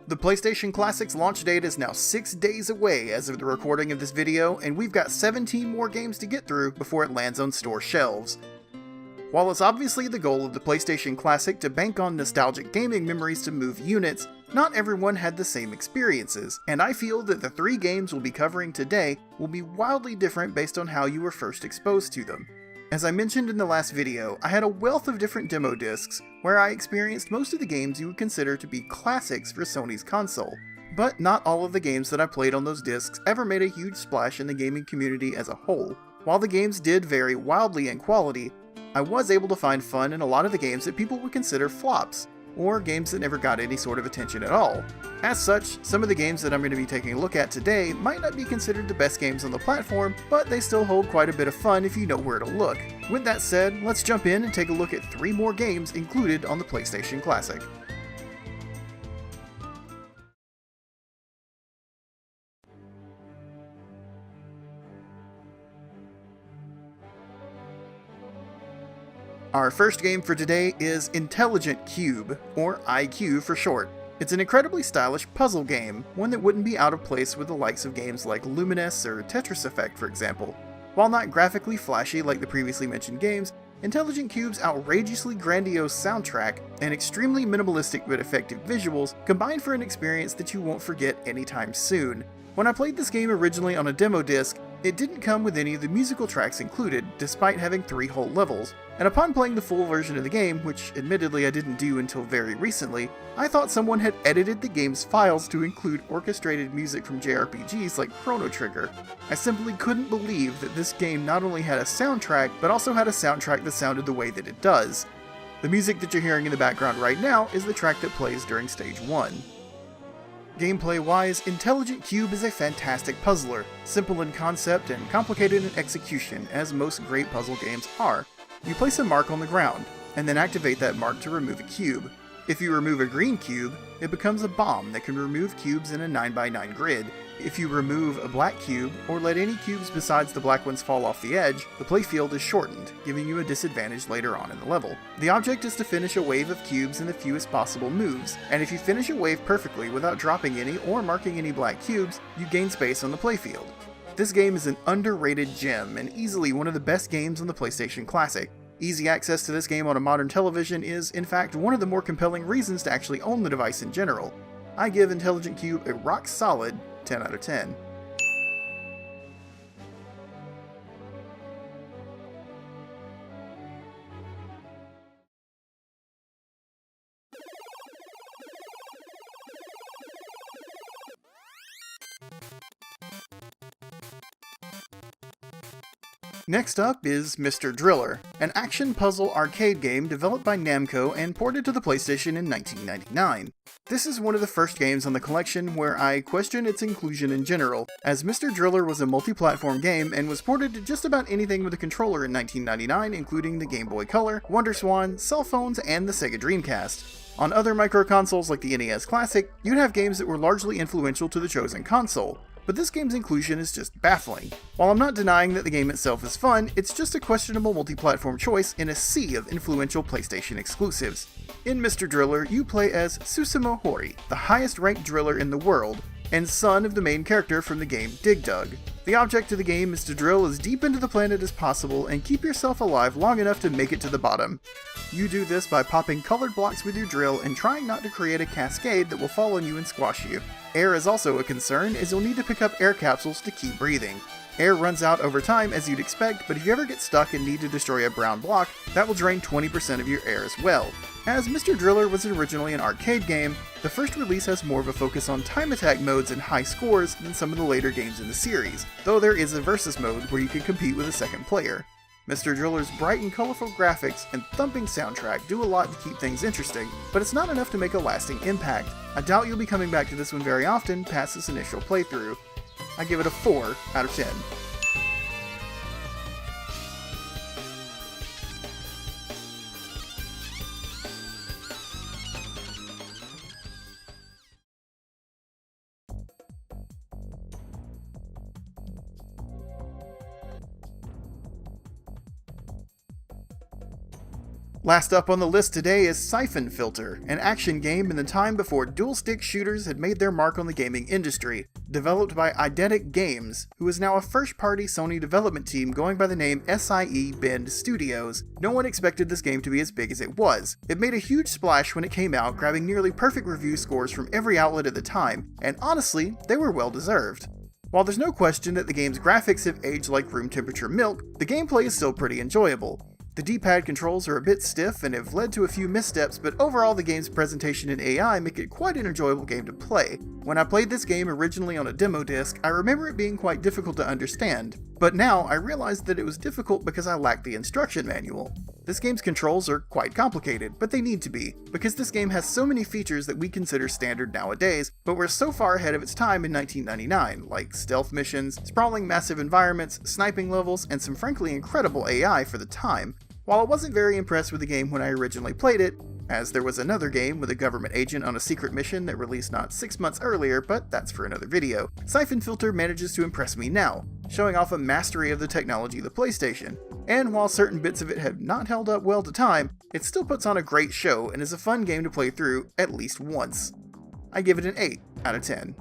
The PlayStation Classic's launch date is now 6 days away as of the recording of this video, and we've got 17 more games to get through before it lands on store shelves. While it's obviously the goal of the PlayStation Classic to bank on nostalgic gaming memories to move units, not everyone had the same experiences, and I feel that the 3 games we'll be covering today will be wildly different based on how you were first exposed to them. As I mentioned in the last video, I had a wealth of different demo discs where I experienced most of the games you would consider to be classics for Sony's console. But not all of the games that I played on those discs ever made a huge splash in the gaming community as a whole. While the games did vary wildly in quality, I was able to find fun in a lot of the games that people would consider flops, or games that never got any sort of attention at all. As such, some of the games that I'm going to be taking a look at today might not be considered the best games on the platform, but they still hold quite a bit of fun if you know where to look. With that said, let's jump in and take a look at 3 more games included on the PlayStation Classic. Our first game for today is Intelligent Qube, or IQ for short. It's an incredibly stylish puzzle game, one that wouldn't be out of place with the likes of games like Lumines or Tetris Effect, for example. While not graphically flashy like the previously mentioned games, Intelligent Qube's outrageously grandiose soundtrack and extremely minimalistic but effective visuals combine for an experience that you won't forget anytime soon. When I played this game originally on a demo disc, it didn't come with any of the musical tracks included, despite having 3 whole levels, and upon playing the full version of the game, which admittedly I didn't do until very recently, I thought someone had edited the game's files to include orchestrated music from JRPGs like Chrono Trigger. I simply couldn't believe that this game not only had a soundtrack, but also had a soundtrack that sounded the way that it does. The music that you're hearing in the background right now is the track that plays during Stage 1. Gameplay-wise, Intelligent Qube is a fantastic puzzler, simple in concept and complicated in execution, as most great puzzle games are. You place a mark on the ground, and then activate that mark to remove a cube. If you remove a green cube, it becomes a bomb that can remove cubes in a 9x9 grid. If you remove a black cube, or let any cubes besides the black ones fall off the edge, the playfield is shortened, giving you a disadvantage later on in the level. The object is to finish a wave of cubes in the fewest possible moves, and if you finish a wave perfectly without dropping any or marking any black cubes, you gain space on the playfield. This game is an underrated gem, and easily one of the best games on the PlayStation Classic. Easy access to this game on a modern television is, in fact, one of the more compelling reasons to actually own the device in general. I give Intelligent Qube a rock-solid 10 out of 10. Next up is Mr. Driller, an action puzzle arcade game developed by Namco and ported to the PlayStation in 1999. This is one of the first games on the collection where I question its inclusion in general, as Mr. Driller was a multi-platform game and was ported to just about anything with a controller in 1999, including the Game Boy Color, WonderSwan, cell phones, and the Sega Dreamcast. On other microconsoles like the NES Classic, you'd have games that were largely influential to the chosen console. But this game's inclusion is just baffling. While I'm not denying that the game itself is fun, it's just a questionable multi-platform choice in a sea of influential PlayStation exclusives. In Mr. Driller, you play as Susumu Hori, the highest ranked driller in the world, and son of the main character from the game Dig Dug. The object of the game is to drill as deep into the planet as possible and keep yourself alive long enough to make it to the bottom. You do this by popping colored blocks with your drill and trying not to create a cascade that will fall on you and squash you. Air is also a concern, as you'll need to pick up air capsules to keep breathing. Air runs out over time as you'd expect, but if you ever get stuck and need to destroy a brown block, that will drain 20% of your air as well. As Mr. Driller was originally an arcade game, the first release has more of a focus on time attack modes and high scores than some of the later games in the series, though there is a versus mode where you can compete with a second player. Mr. Driller's bright and colorful graphics and thumping soundtrack do a lot to keep things interesting, but it's not enough to make a lasting impact. I doubt you'll be coming back to this one very often past this initial playthrough. I give it a 4 out of 10. Last up on the list today is Syphon Filter, an action game in the time before dual-stick shooters had made their mark on the gaming industry. Developed by Eidetic Games, who is now a first-party Sony development team going by the name SIE Bend Studios. No one expected this game to be as big as it was. It made a huge splash when it came out, grabbing nearly perfect review scores from every outlet at the time, and honestly, they were well deserved. While there's no question that the game's graphics have aged like room temperature milk, the gameplay is still pretty enjoyable. The D-pad controls are a bit stiff and have led to a few missteps, but overall the game's presentation and AI make it quite an enjoyable game to play. When I played this game originally on a demo disc, I remember it being quite difficult to understand, but now I realized that it was difficult because I lacked the instruction manual. This game's controls are quite complicated, but they need to be, because this game has so many features that we consider standard nowadays, but were so far ahead of its time in 1999, like stealth missions, sprawling massive environments, sniping levels, and some frankly incredible AI for the time. While I wasn't very impressed with the game when I originally played it, as there was another game with a government agent on a secret mission that released not 6 months earlier, but that's for another video, Syphon Filter manages to impress me now, showing off a mastery of the technology of the PlayStation. And while certain bits of it have not held up well to time, it still puts on a great show and is a fun game to play through at least once. I give it an 8 out of 10.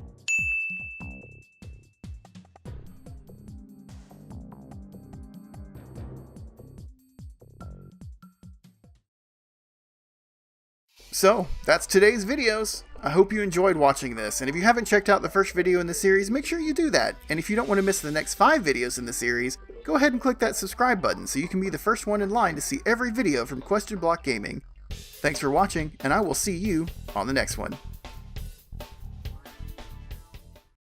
So, that's today's videos. I hope you enjoyed watching this, and if you haven't checked out the first video in the series, make sure you do that. And if you don't want to miss the next 5 videos in the series, go ahead and click that subscribe button so you can be the first one in line to see every video from Question Block Gaming. Thanks for watching, and I will see you on the next one.